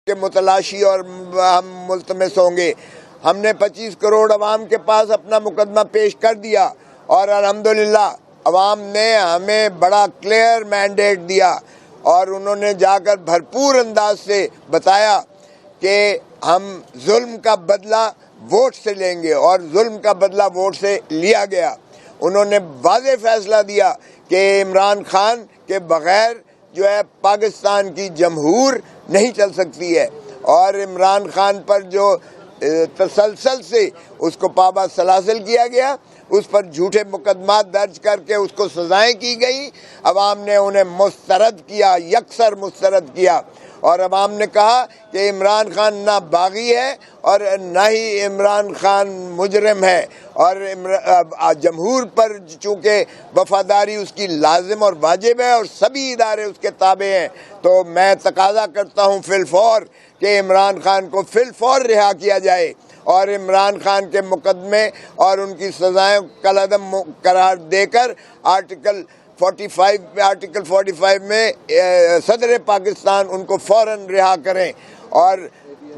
के मुतलाशी और हम मुल्तमस होंगे। हमने 25 करोड़ अवाम के पास अपना मुकदमा पेश कर दिया और अल्हम्दुलिल्लाह अवाम ने हमें बड़ा क्लियर मैंडेट दिया और उन्होंने जाकर भरपूर अंदाज से बताया कि हम जुल्म का बदला वोट से लेंगे और जुल्म का बदला वोट से लिया गया। उन्होंने वाज़ेह फैसला दिया कि इमरान खान के बग़ैर जो है पाकिस्तान की जमहूर नहीं चल सकती है और इमरान खान पर जो तसलसल से उसको पाबा सलासिल किया गया, उस पर झूठे मुकदमा दर्ज करके उसको सजाएं की गई। अवाम ने उन्हें मुस्तरद किया, यकसर मुस्तरद किया और अवाम ने कहा कि इमरान खान ना बागी है और ना ही इमरान खान मुजरिम है और जमहूर पर चूँकि वफादारी उसकी लाजिम और वाजिब है और सभी इदारे उसके ताबे हैं, तो मैं तकाजा करता हूँ फिलफौर कि इमरान खान को फिलफौर रिहा किया जाए और इमरान खान के मुकदमे और उनकी सज़ाएं कलअदम करार देकर आर्टिकल 45 में सदर पाकिस्तान उनको फ़ौरन रिहा करें और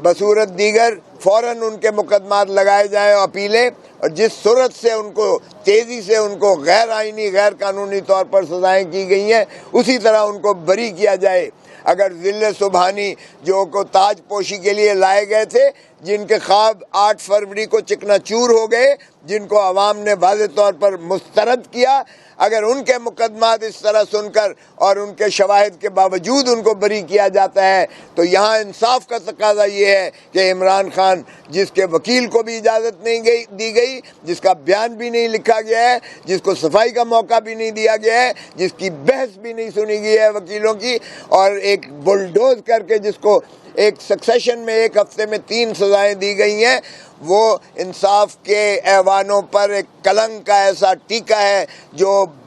बसूरत दीगर फ़ौरन उनके मुकदमात लगाए जाएं, अपीलें, और जिस सूरत से उनको तेज़ी से उनको गैर आइनी गैर कानूनी तौर पर सज़ाएं की गई हैं उसी तरह उनको बरी किया जाए। अगर ज़िले सुबहानी जो को ताज पोशी के लिए लाए गए थे, जिनके ख्वाब 8 फरवरी को चिकनाचूर हो गए, जिनको अवाम ने वाज़े तौर पर मुस्तरद किया, अगर उनके मुकदमात इस तरह सुनकर और उनके शवाहिद के बावजूद उनको बरी किया जाता है तो यहाँ इंसाफ का तकाजा ये है कि इमरान खान, जिसके वकील को भी इजाज़त नहीं दी गई, जिसका बयान भी नहीं लिखा गया है, जिसको सफाई का मौका भी नहीं दिया गया है, जिसकी बहस भी नहीं सुनी गई है वकीलों की, और एक बुलडोज करके जिसको एक सक्सेशन में 1 हफ्ते में 3 सज़ाएं दी गई हैं, वो इंसाफ के ऐवानों पर एक कलंक का ऐसा टीका है जो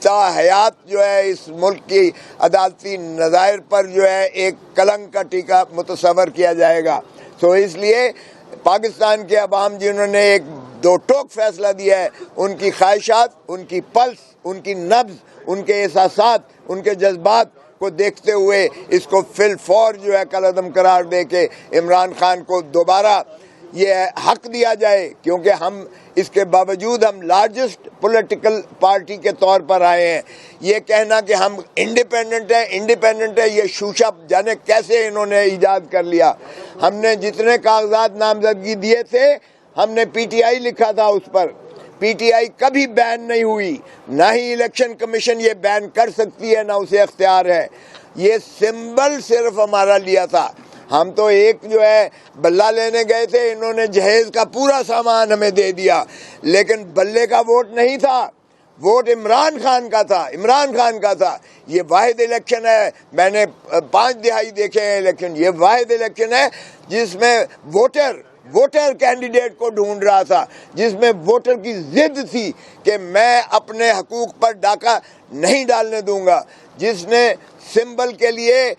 हयात जो है इस मुल्क की अदालती नज़ायर पर जो है एक कलंक का टीका मुतसव्वर किया जाएगा। तो इसलिए पाकिस्तान के अवाम जिन्होंने एक दो टोक फैसला दिया है, उनकी ख्वाहिशात, उनकी पल्स, उनकी नब्ज़, उनके एहसासात, उनके जज्बात को देखते हुए इसको फिलफौर जो है कलअदम करार दे के इमरान खान को दोबारा ये हक दिया जाए, क्योंकि हम इसके बावजूद हम लार्जेस्ट पॉलिटिकल पार्टी के तौर पर आए हैं। ये कहना कि हम इंडिपेंडेंट है, ये शूशा जाने कैसे इन्होंने ईजाद कर लिया। हमने जितने कागजात नामजदगी दिए थे, हमने पीटीआई लिखा था उस पर। पीटीआई कभी बैन नहीं हुई, ना ही इलेक्शन कमीशन ये बैन कर सकती है, ना उसे अख्तियार है। ये सिंबल सिर्फ हमारा लिया था। हम तो एक जो है बल्ला लेने गए थे, इन्होंने जहेज का पूरा सामान हमें दे दिया, लेकिन बल्ले का वोट नहीं था, वोट इमरान खान का था, इमरान खान का था। ये वाहिद इलेक्शन है, मैंने 5 दिहाई देखे हैं इलेक्शन, ये वाहिद इलेक्शन है जिसमें वोटर कैंडिडेट को ढूंढ रहा था, जिसमें वोटर की जिद थी कि मैं अपने हकूक पर डाका नहीं डालने दूंगा, जिसने सिंबल के लिए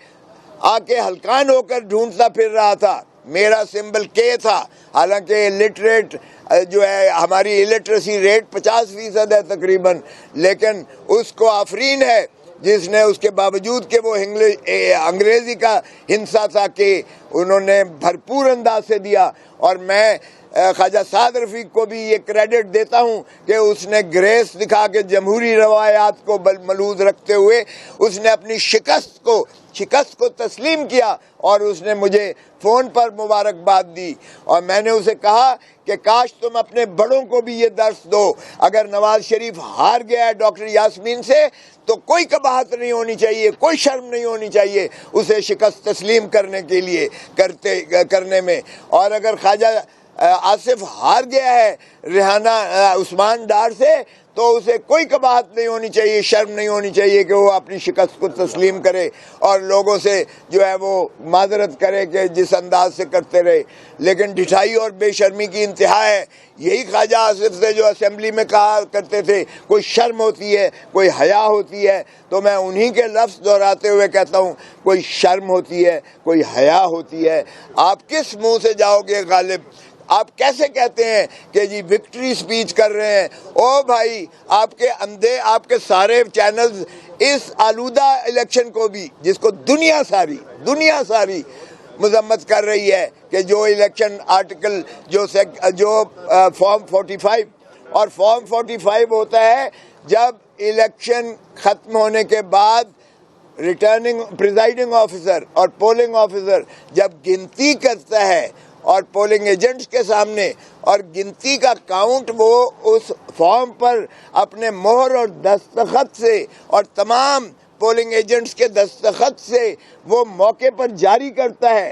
आके हलकान होकर ढूंढता फिर रहा था। मेरा सिंबल के था, हालांकि इलिटरेट जो है हमारी इलिटरेसी रेट 50% है तकरीबन, लेकिन उसको आफरीन है जिसने उसके बावजूद कि वो अंग्रेज़ी का हिंसा था कि उन्होंने भरपूर अंदाज से दिया। और मैं ख्वाजा साद रफ़ीक को भी ये क्रेडिट देता हूँ कि उसने ग्रेस दिखा के जमहूरी रवायात को मलूज़ रखते हुए उसने अपनी शिकस्त को तस्लीम किया और उसने मुझे फ़ोन पर मुबारकबाद दी। और मैंने उसे कहा कि काश तुम अपने बड़ों को भी ये दर्स दो, अगर नवाज शरीफ हार गया है डॉक्टर यास्मीन से तो कोई कबाहत नहीं होनी चाहिए, कोई शर्म नहीं होनी चाहिए उसे शिकस्त तस्लीम करने में। और अगर ख्वाजा आसिफ हार गया है रेहाना उस्मान डार से तो उसे कोई कबाहत नहीं होनी चाहिए, शर्म नहीं होनी चाहिए कि वो अपनी शिकस्त को तस्लीम करे और लोगों से जो है वो माजरत करे कि जिस अंदाज से करते रहे। लेकिन ढिठाई और बेशर्मी की इंतहा है। यही ख्वाजा आसिफ से जो असेंबली में कहा करते थे कोई शर्म होती है, कोई हया होती है, तो मैं उन्हीं के लफ्ज़ दोहराते हुए कहता हूँ कोई शर्म होती है, कोई हया होती है। आप किस मुँह से जाओगे गालिब? आप कैसे कहते हैं कि जी विक्ट्री स्पीच कर रहे हैं? ओ भाई, आपके अंधे, आपके सारे चैनल्स इस आलूदा इलेक्शन को भी, जिसको दुनिया सारी मजम्मत कर रही है कि जो इलेक्शन आर्टिकल जो फॉर्म 45 और फॉर्म 45 होता है जब इलेक्शन खत्म होने के बाद रिटर्निंग प्रिजाइडिंग ऑफिसर और पोलिंग ऑफिसर जब गिनती करता है और पोलिंग एजेंट्स के सामने और गिनती का काउंट वो उस फॉर्म पर अपने मोहर और दस्तखत से और तमाम पोलिंग एजेंट्स के दस्तखत से वो मौके पर जारी करता है।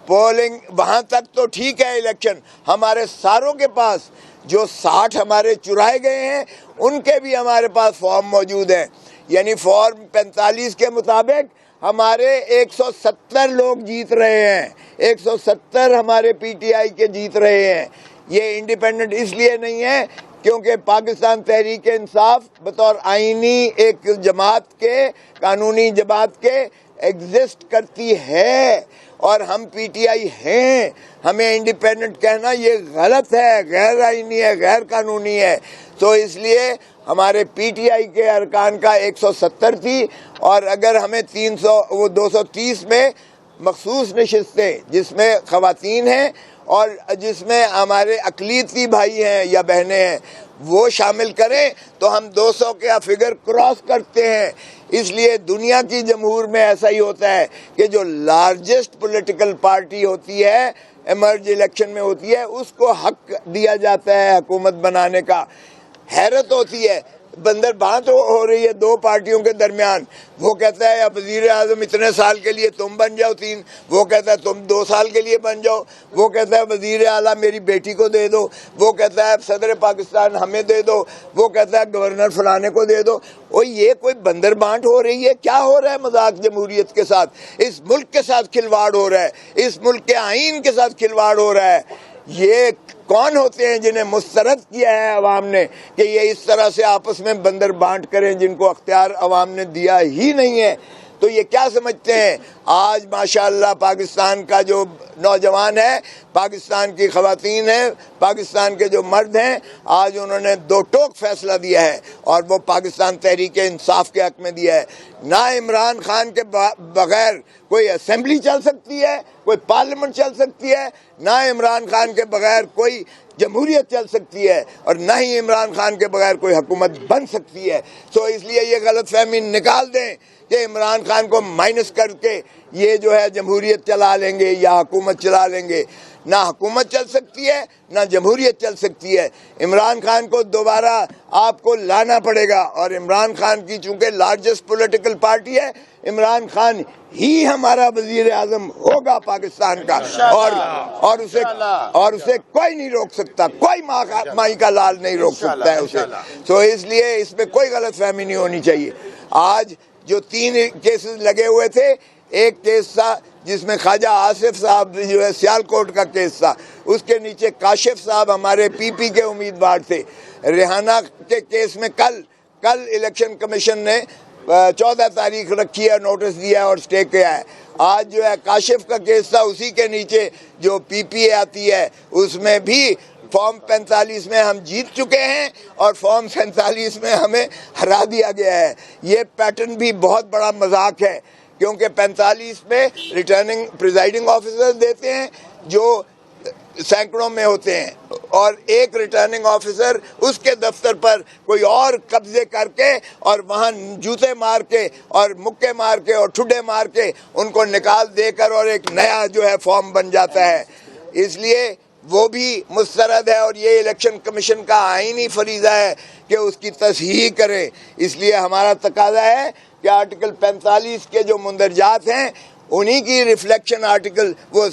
पोलिंग वहां तक तो ठीक है, इलेक्शन हमारे सारों के पास जो 60 हमारे चुराए गए हैं उनके भी हमारे पास फॉर्म मौजूद हैं। यानी फॉर्म 45 के मुताबिक हमारे 170 लोग जीत रहे हैं, 170 हमारे पीटीआई के जीत रहे हैं। ये इंडिपेंडेंट इसलिए नहीं है क्योंकि पाकिस्तान तहरीक इंसाफ बतौर आईनी एक जमात के, कानूनी जमात के एग्जिस्ट करती है और हम पीटीआई हैं। हमें इंडिपेंडेंट कहना ये गलत है, गैर आईनी है, गैर कानूनी है। तो इसलिए हमारे पीटीआई के अरकान का 170 थी और अगर हमें 230 में मखसूस नशिस्तें जिसमें खवातीन हैं और जिसमें हमारे अकलीती भाई हैं या बहनें हैं वो शामिल करें तो हम 200 का फिगर क्रॉस करते हैं। इसलिए दुनिया की जमहूर में ऐसा ही होता है कि जो लार्जेस्ट पॉलिटिकल पार्टी होती है एमर्ज इलेक्शन में होती है उसको हक दिया जाता है हुकूमत बनाने का। हैरत होती है, बंदर बात हो रही है दो पार्टियों के दरमियान, वो कहता है अब वजीर आजम इतने साल के लिए तुम बन जाओ 3, वो कहता है तुम 2 साल के लिए बन जाओ, वो कहता है वजीर आला मेरी बेटी को दे दो, वो कहता है सदर पाकिस्तान हमें दे दो, वो कहता है गवर्नर फलाने को दे दो। और ये कोई बंदर बांट हो रही है, क्या हो रहा है मजाक जमहूरियत के साथ, इस मुल्क के साथ खिलवाड़ हो रहा है, इस मुल्क के आइन के साथ खिलवाड़ हो रहा है। ये कौन होते हैं जिन्हें मुस्तरद किया है अवाम ने कि ये इस तरह से आपस में बंदर बांट करें जिनको अख्तियार अवाम ने दिया ही नहीं है। तो ये क्या समझते हैं आज माशाअल्लाह पाकिस्तान का जो नौजवान है, पाकिस्तान की खवातीन है, पाकिस्तान के जो मर्द हैं, आज उन्होंने 2 टोक फैसला दिया है और वो पाकिस्तान तहरीक इंसाफ के हक में दिया है। ना इमरान खान के बगैर कोई असेंबली चल सकती है, कोई पार्लियामेंट चल सकती है, ना इमरान खान के बगैर कोई जमहूरियत चल सकती है और ना ही इमरान खान के बगैर कोई हुकूमत बन सकती है। तो इसलिए ये गलतफहमी निकाल दें कि इमरान खान को माइनस करके ये जो है जमहूरियत चला लेंगे या हुकूमत चला लेंगे। ना हुकूमत चल सकती है ना जमहूरियत चल सकती है। इमरान खान को दोबारा आपको लाना पड़ेगा और इमरान खान की चूंकि लार्जेस्ट पॉलिटिकल पार्टी है, इमरान खान ही हमारा वजीर आजम होगा पाकिस्तान का और उसे कोई नहीं रोक सकता, कोई माई का लाल नहीं रोक सकता है उसे। तो इसलिए इसमें कोई गलतफहमी नहीं होनी चाहिए। आज जो 3 केसेस लगे हुए थे, एक केस था जिसमें ख्वाजा आसिफ साहब जो है सियालकोट का केस था, उसके नीचे काशिफ साहब हमारे पीपी के उम्मीदवार थे। रेहाना के केस में कल इलेक्शन कमीशन ने 14 तारीख रखी है, नोटिस दिया है और स्टे किया है। आज जो है काशिफ का केस था, उसी के नीचे जो पीपीए आती है उसमें भी फॉर्म 45 में हम जीत चुके हैं और फॉर्म 47 में हमें हरा दिया गया है। ये पैटर्न भी बहुत बड़ा मजाक है क्योंकि 45 में रिटर्निंग प्रिजाइडिंग ऑफिसर देते हैं जो सैकड़ों में होते हैं और एक रिटर्निंग ऑफिसर उसके दफ्तर पर कोई और कब्जे करके और वहाँ जूते मार के और मुक्के मार के और ठुड्डे मार के उनको निकाल देकर और एक नया जो है फॉर्म बन जाता है। इसलिए वो भी मुस्तरद है और ये इलेक्शन कमीशन का आईनी फरीज़ा है कि उसकी तस्हीह करें। इसलिए हमारा तकाजा है कि आर्टिकल 45 के जो मुंदरजात हैं उन्हीं की रिफ्लेक्शन आर्टिकल वो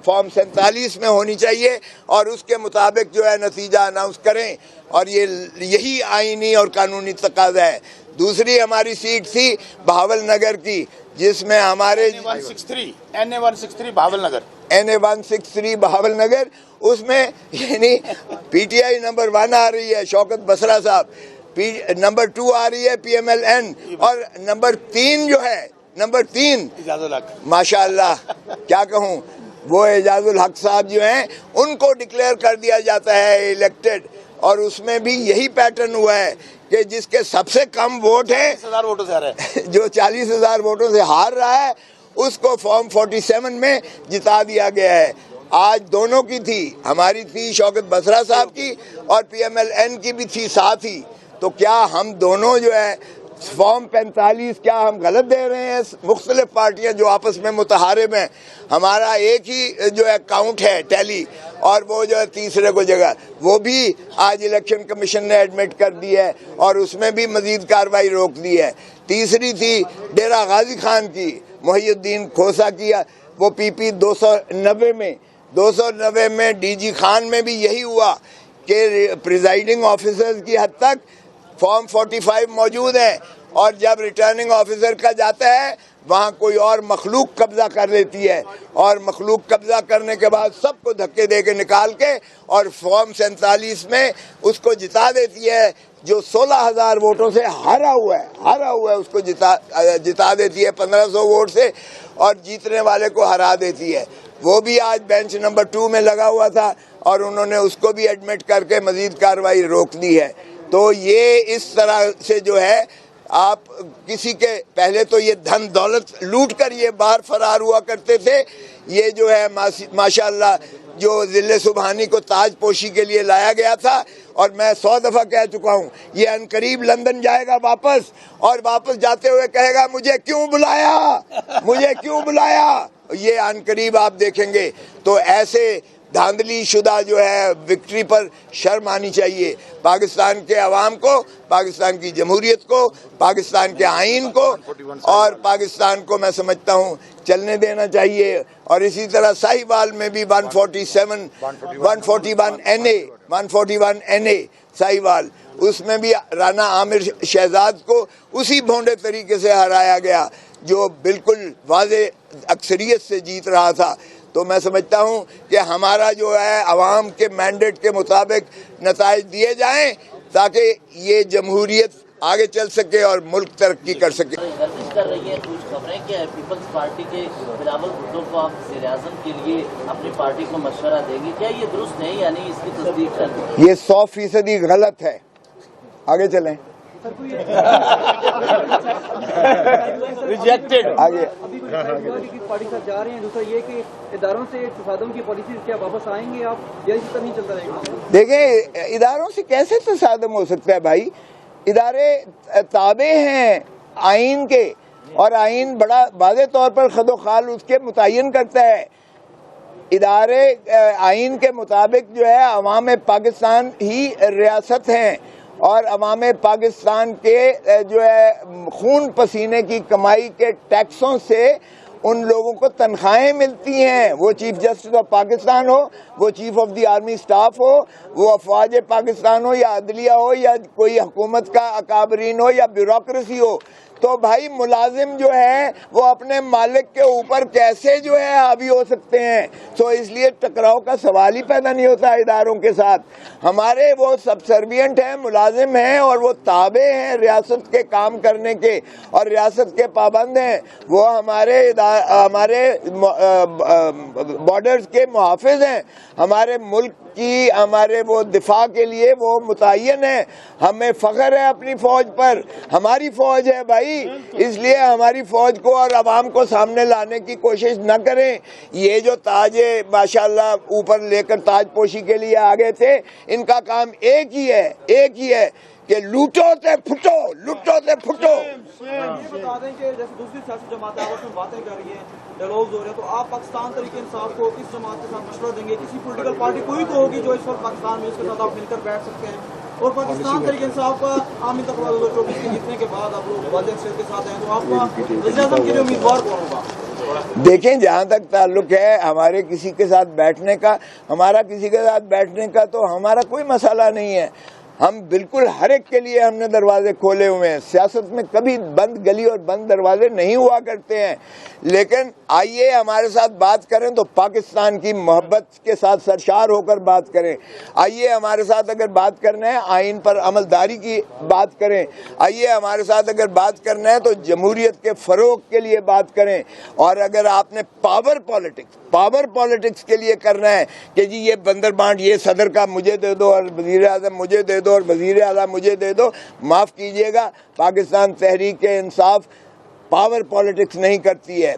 फॉर्म 47 में होनी चाहिए और उसके मुताबिक जो है नतीजा अनाउंस करें और यही आईनी और कानूनी तकाजा है। दूसरी हमारी सीट थी बहावल नगर की जिसमें हमारे NA 163 बहावल नगर, NA 163 बहावल नगर, उसमें यानी पीटीआई नंबर 1 आ रही है शौकत बसरा साहब, नंबर 2 आ रही है PMLN और नंबर 3 जो है नंबर 3 इजाजुल हक, माशाअल्लाह क्या कहूँ, वो एजाजुल हक साहब जो हैं उनको डिक्लेयर कर दिया जाता है इलेक्टेड और उसमें भी यही पैटर्न हुआ है कि जिसके सबसे कम वोट हैं 40,000 वोटों से हारा है जो 40,000 वोटों से हार रहा है उसको फॉर्म 47 में जिता दिया गया है। आज दोनों की थी, हमारी थी शौकत बसरा साहब की और PMLN की भी थी साथ ही। तो क्या हम दोनों जो है फॉर्म 45 क्या हम गलत दे रहे हैं? मुख्तलिफ पार्टियां जो आपस में मुतहारिब हैं, हमारा एक ही जो है काउंट है टैली, और वो जो है तीसरे को जगह, वो भी आज इलेक्शन कमीशन ने एडमिट कर दी है और उसमें भी मजीद कार्रवाई रोक दी है। तीसरी थी डेरा गाजी खान की, मोहिउद्दीन खोसा की, वो PP 290 में DG खान में भी यही हुआ कि प्रिजाइडिंग ऑफिसर्स की हद तक फॉर्म 45 मौजूद है और जब रिटर्निंग ऑफिसर का जाता है वहाँ कोई और मखलूक कब्जा कर लेती है और मखलूक कब्जा करने के बाद सबको धक्के दे के निकाल के और फॉर्म 47 में उसको जिता देती है, जो 16,000 वोटों से हारा हुआ है उसको जिता देती है 1500 वोट से, और जीतने वाले को हरा देती है। वो भी आज बेंच नंबर 2 में लगा हुआ था और उन्होंने उसको भी एडमिट करके मजीद कार्रवाई रोक दी है। तो ये इस तरह से जो है आप किसी के पहले तो ये धन दौलत लूट कर ये बाहर फरार हुआ करते थे, ये जो है माशाअल्लाह जो जिले सुबहानी को ताज पोशी के लिए लाया गया था, और मैं 100 दफा कह चुका हूँ ये अनकरीब लंदन जाएगा वापस, और वापस जाते हुए कहेगा मुझे क्यों बुलाया, ये अनकरीब आप देखेंगे। तो ऐसे धांधली शुदा जो है विक्ट्री पर शर्म आनी चाहिए। पाकिस्तान के अवाम को, पाकिस्तान की जमहूरियत को, पाकिस्तान के आइन को और पाकिस्तान को मैं समझता हूँ चलने देना चाहिए। और इसी तरह साहिवाल में भी 141 NA साहिवाल, उसमें भी राना आमिर शहजाद को उसी भोंडे तरीके से हराया गया जो बिल्कुल वाज़े अक्सरियत से जीत रहा था। तो मैं समझता हूं कि हमारा जो है अवाम के मैंडेट के मुताबिक नताइज दिए जाएं ताकि ये जमहूरियत आगे चल सके और मुल्क तरक्की कर सके। गर्दिश कर रही है कुछ खबरें कि पीपल्स पार्टी के बिलावल भुट्टो को आप वज़ीर-ए-आज़म के लिए अपनी पार्टी को मशवरा देंगे, क्या ये दुरुस्त नहीं, यानी इसकी तस्दीक कर? ये 100% गलत है। आगे चलें। रिजेक्टेड। आगे अभी पार्टी साथ जा रहे हैं, दूसरा ये कि इदारों से तसादम की पॉलिसी क्या वापस आएंगे आप, या इसी तरह नहीं चलता रहेगा? देखें, इदारों से कैसे तसादम हो सकता है भाई? इदारे ताबे हैं आइन के, और आइन बड़ा वाज़े तौर पर खदोखाल उसके मुतय्यन करता है। इदारे आइन के मुताबिक जो है अवाम पाकिस्तान ही रियासत हैं और अवाम पाकिस्तान के जो है खून पसीने की कमाई के टैक्सों से उन लोगों को तनख्वाहें मिलती हैं। वो चीफ जस्टिस ऑफ पाकिस्तान हो, वो chief of the army staff हो, वो अफवाज पाकिस्तान हो या अदलिया हो या कोई हुकूमत का अकाबरीन हो या ब्यूरोक्रेसी हो। तो भाई मुलाजिम जो है वो अपने मालिक के ऊपर कैसे जो है हावी हो सकते हैं? तो इसलिए टकराव का सवाल ही पैदा नहीं होता इदारों के साथ। हमारे वो सबसर्विएंट हैं, मुलाजिम हैं और वो ताबे हैं रियासत के काम करने के और रियासत के पाबंद हैं। वो हमारे बॉर्डर्स के मुहाफिज हैं, हमारे मुल्क की हमारे वो दिफा के लिए वो मुतय्यन है। हमें फख्र है अपनी फौज पर, हमारी फौज है भाई, इसलिए हमारी फौज को और अवाम को सामने लाने की कोशिश न करें। ये जो ताजे माशाल्लाह ऊपर लेकर ताजपोशी के लिए आ गए थे, इनका काम एक ही है कि लूटो ते फुटो। ये बता दें कि जैसे दूसरी सियासी जमातें आपस में बातें कर रही हैं, डायलॉग्स हो रहे हैं, तो आप पाकिस्तान तरीके इंसाफ को किस जमात के साथ मशवरा देंगे? किसी पॉलिटिकल पार्टी कोई तो होगी जो इस वक्त पाकिस्तान में, उसके साथ आप मिलकर बैठ सकते हैं और पाकिस्तान तरीके इंसाफ का आम इंतखाब 2024 के जीतने के बाद आप लोग वाज़ेह अक्सरियत के साथ हैं, तो आपका वज़ीर-ए-आज़म के लिए उम्मीदवार कौन होगा? देखें, जहाँ तक ताल्लुक है हमारे किसी के साथ बैठने का, हमारा किसी के साथ बैठने का तो हमारा कोई मसला नहीं है। हम बिल्कुल हर एक के लिए हमने दरवाजे खोले हुए हैं। सियासत में कभी बंद गली और बंद दरवाजे नहीं हुआ करते हैं। लेकिन आइए हमारे साथ बात करें तो पाकिस्तान की मोहब्बत के साथ सरशार होकर बात करें। आइए हमारे साथ अगर बात करना है आइन पर अमलदारी की बात करें। आइए हमारे साथ अगर बात करना है तो जमहूरियत के फ़रोग के लिए बात करें। और अगर आपने पावर पॉलिटिक्स के लिए करना है कि जी ये बंदर बांट, ये सदर का मुझे दे दो और वज़ीर-ए-आज़म मुझे दे दो और वज़ीर-ए-आला मुझे दे दो, माफ़ कीजिएगा, पाकिस्तान तहरीक इंसाफ पावर पॉलिटिक्स नहीं करती है।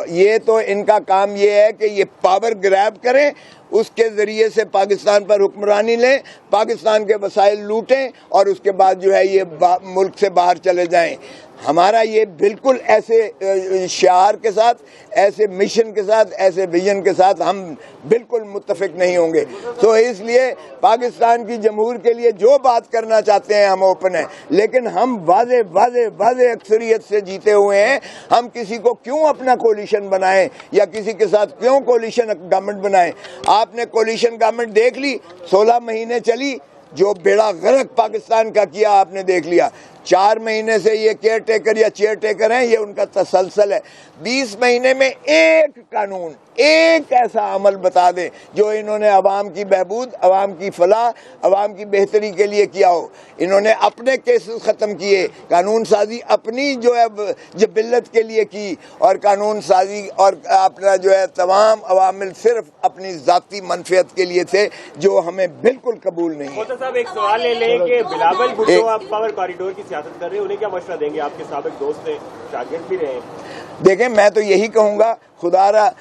ये तो इनका काम ये है कि ये पावर ग्रैब करें, उसके ज़रिए से पाकिस्तान पर हुक्मरानी लें, पाकिस्तान के वसाइल लूटें और उसके बाद जो है ये मुल्क से बाहर चले जाएं। हमारा ये बिल्कुल ऐसे शिआर के साथ, ऐसे मिशन के साथ, ऐसे विजन के साथ हम बिल्कुल मुत्तफिक नहीं होंगे। तो इसलिए पाकिस्तान की जमहूर के लिए जो बात करना चाहते हैं हम ओपन हैं, लेकिन हम वाज़े अक्सरियत से जीते हुए हैं। हम किसी को क्यों अपना कोलिशन बनाएं या किसी के साथ क्यों कोलिशन गवर्नमेंट बनाएं। आपने कोलिशन गवर्नमेंट देख ली, 16 महीने चली, जो बेड़ा गर्क पाकिस्तान का किया आपने देख लिया। 4 महीने से ये केयर टेकर या चेयर टेकर हैं, ये उनका तसलसल है। 20 महीने में एक कानून, एक ऐसा अमल बता दें जो इन्होंने अवाम की बहबूद, अवाम की फलाह, अवाम की बेहतरी के लिए किया हो। इन्होंने अपने केसेस ख़त्म किए, कानून साजी अपनी जो है जबिल्लत के लिए की, और कानून साजी और अपना जो है तमाम अवामिल सिर्फ अपनी ज़ाती मनफियत के लिए थे, जो हमें बिल्कुल कबूल नहीं है। साहब एक सवाल ले लें कि बिलावल भुट्टो आप पावर कॉरिडोर की सियासत कर रहे हैं, उन्हें क्या मशवरा देंगे? आपके साबिक दोस्त हैं, शागिर्द भी रहे। देखें, मैं तो यही कहूँगा, खुदारा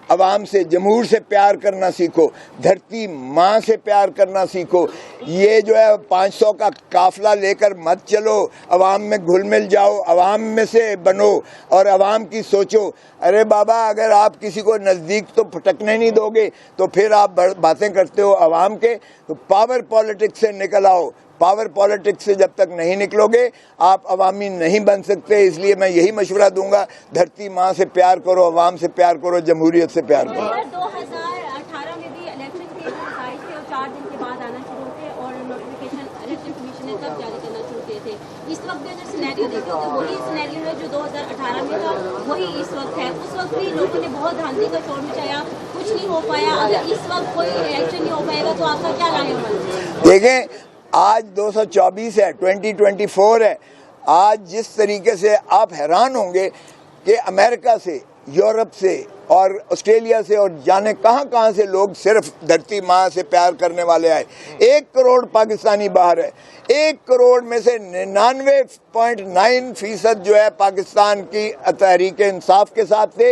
अवाम से, जमहूर से प्यार करना सीखो, धरती माँ से प्यार करना सीखो। ये जो है 500 का काफिला लेकर मत चलो, अवाम में घुल मिल जाओ, अवाम में से बनो और अवाम की सोचो। अरे बाबा, अगर आप किसी को नज़दीक तो फटकने नहीं दोगे तो फिर आप बातें करते हो अवाम के। तो पावर पॉलिटिक्स से निकल आओ। पावर पॉलिटिक्स से जब तक नहीं निकलोगे आप अवामी नहीं बन सकते। इसलिए मैं यही मशवरा दूंगा, धरती माँ से प्यार करो, अवाम से प्यार करो, जमहूरियत से प्यार करो। 2018 में भी इलेक्शन थे, 27 थे और 4 दिन के बाद आना शुरू थे और नोटिफिकेशन इलेक्शन कमीशन ने तब जारी करना शुरू किए थे। इस वक्त भी अगर सिनेरियो देखें तो वही सिनेरियो है जो 2018 में था, वही इस वक्त है। उस वक्त भी लोगों ने बहुत धांधली का शोर मचाया, कुछ नहीं हो पाया। अगर इस वक्त कोई इलेक्शन नहीं हो पाएगा तो आपका क्या राय? देखें, आज 224 है, 2024 है। आज जिस तरीके से आप हैरान होंगे कि अमेरिका से, यूरोप से और ऑस्ट्रेलिया से और जाने कहां से लोग सिर्फ धरती माँ से प्यार करने वाले आए। 1 करोड़ पाकिस्तानी बाहर है। 1 करोड़ में से 99.9% जो है पाकिस्तान की तहरीक इंसाफ के साथ थे।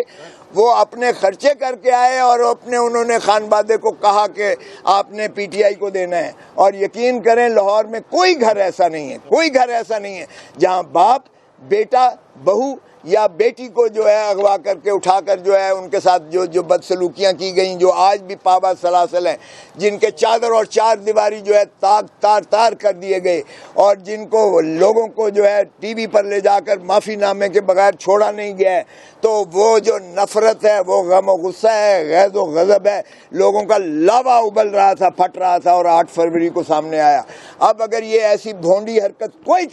वो अपने खर्चे करके आए और उन्होंने खानबादे को कहा कि आपने पीटीआई को देना है। और यकीन करें, लाहौर में कोई घर ऐसा नहीं है, कोई घर ऐसा नहीं है जहां बाप, बेटा, बहू या बेटी को जो है अगवा करके उठाकर जो है उनके साथ जो बदसलूकियाँ की गई, जो आज भी पाबा सलासल हैं, जिनके चादर और 4 दीवारी जो है तार कर दिए गए, और जिनको लोगों को जो है टीवी पर ले जाकर माफ़ीनामे के बगैर छोड़ा नहीं गया है। तो वो जो नफरत है, वो गम और गुस्सा है, गैज़ और गज़ब है। लोगों का लावा उबल रहा था, फट रहा था, और 8 फरवरी को सामने आया। अब अगर ये ऐसी भोंडी हरकत कोई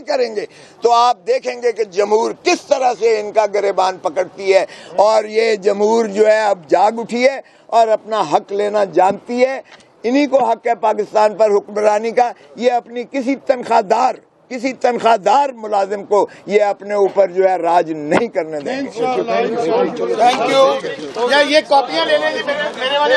करेंगे तो आप देखेंगे कि जमहूर किस तरह से इनका गिरेबान पकड़ती है। और ये जमहूर जो है अब जाग उठी है और अपना हक लेना जानती है। इन्हीं को हक है पाकिस्तान पर हुक्मरानी का। ये अपनी किसी तनख्वाहदार मुलाजिम को ये अपने ऊपर जो है राज नहीं करने देंगे। Thank you. ये कॉपियां ले लेंगे मेरे वाले।